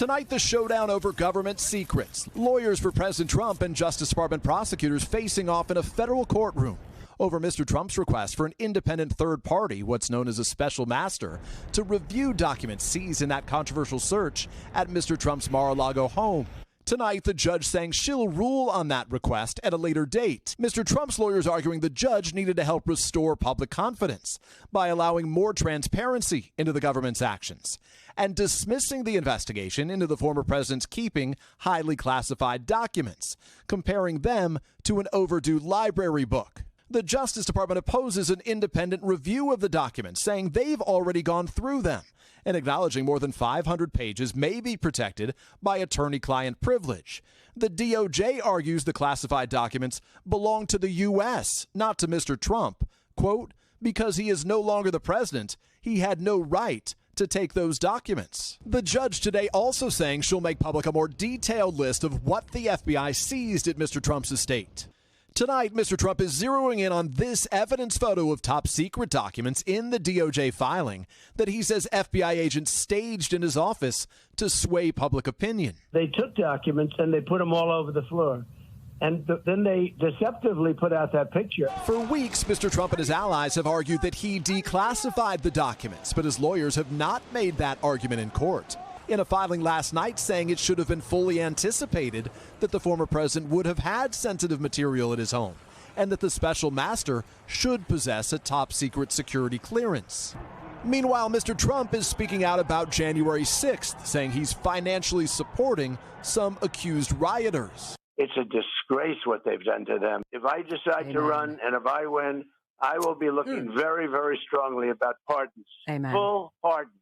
Tonight, the showdown over government secrets. Lawyers for President Trump and Justice Department prosecutors facing off in a federal courtroom over Mr. Trump's request for an independent third party, what's known as a special master, to review documents seized in that controversial search at Mr. Trump's Mar-a-Lago home. Tonight, the judge saying she'll rule on that request at a later date. Mr. Trump's lawyers arguing the judge needed to help restore public confidence by allowing more transparency into the government's actions and dismissing the investigation into the former president's keeping highly classified documents, comparing them to an overdue library book. The Justice Department opposes an independent review of the documents, saying they've already gone through them and acknowledging more than 500 pages may be protected by attorney-client privilege. The DOJ argues the classified documents belong to the U.S., not to Mr. Trump. Quote, because he is no longer the president, he had no right to take those documents. The judge today also saying she'll make public a more detailed list of what the FBI seized at Mr. Trump's estate. Tonight, Mr. Trump is zeroing in on this evidence photo of top secret documents in the DOJ filing that he says FBI agents staged in his office to sway public opinion. They took documents and they put them all over the floor. And then they deceptively put out that picture. For weeks, Mr. Trump and his allies have argued that he declassified the documents, but his lawyers have not made that argument in court. In a filing last night saying it should have been fully anticipated that the former president would have had sensitive material at his home and that the special master should possess a top secret security clearance. Meanwhile, Mr. Trump is speaking out about January 6th, saying he's financially supporting some accused rioters. It's a disgrace what they've done to them. If I decide to run and if I win, I will be looking very, very strongly about pardons. Amen. Full pardons.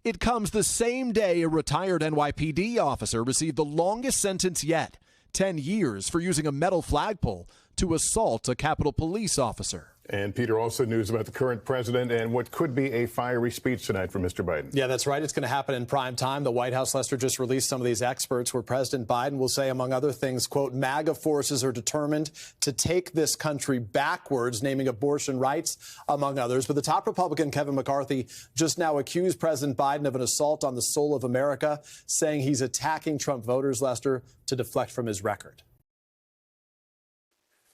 It comes the same day a retired NYPD officer received the longest sentence yet, 10 years for using a metal flagpole to assault a Capitol Police officer. And, Peter, also news about the current president and what could be a fiery speech tonight from Mr. Biden. Yeah, that's right. It's going to happen in prime time. The White House, Lester, just released some of these experts where President Biden will say, among other things, quote, MAGA forces are determined to take this country backwards, naming abortion rights, among others. But the top Republican, Kevin McCarthy, just now accused President Biden of an assault on the soul of America, saying he's attacking Trump voters, Lester, to deflect from his record.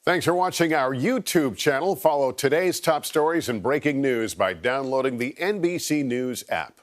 Thanks for watching our YouTube channel. Follow today's top stories and breaking news by downloading the NBC News app.